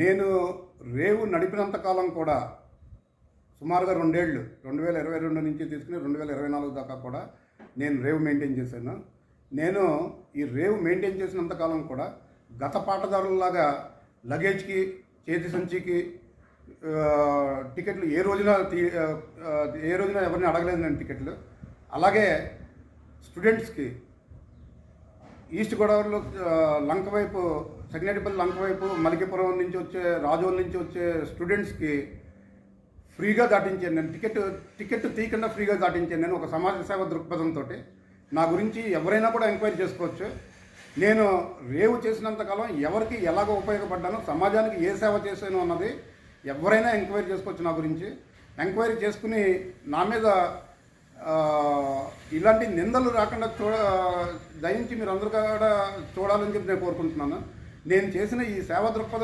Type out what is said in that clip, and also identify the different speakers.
Speaker 1: నేను రేవు నడిపినంత కాలం కూడా సుమారుగా 2 ఏళ్ళు 2022 నుంచి తీసుకుని 2024 దాకా కూడా నేను రేవు మెయింటైన్ చేశాను. నేను ఈ రేవు మెయింటైన్ చేసినంత కాలం కూడా గత పాటదారులలాగా లగేజ్కి, చేతి సంచికి టికెట్లు ఏ రోజున ఎవరిని అడగలేదు నేను టికెట్లు. అలాగే స్టూడెంట్స్కి ఈస్ట్ గోదావరిలో లంక వైపు, సెకండేటిపల్లి లంక వైపు, మలికిపురం నుంచి వచ్చే, రాజోల్ నుంచి వచ్చే స్టూడెంట్స్కి ఫ్రీగా దాటించాను నేను. టికెట్ తీయకుండా ఫ్రీగా దాటించాను నేను, ఒక సమాజ సేవ దృక్పథంతో. నా గురించి ఎవరైనా కూడా ఎంక్వైరీ చేసుకోవచ్చు. నేను రేవు చేసినంతకాలం ఎవరికి ఎలాగో ఉపయోగపడ్డాను, సమాజానికి ఏ సేవ చేశాను అన్నది ఎవరైనా ఎంక్వైరీ చేసుకోవచ్చు. నా గురించి ఎంక్వైరీ చేసుకుని నా మీద ఇలాంటి నిందలు రాకుండా దయించి మీరు అందరూ కూడా చూడాలని చెప్పి నేను కోరుకుంటున్నాను. నేను చేసిన ఈ సేవ దృక్పథం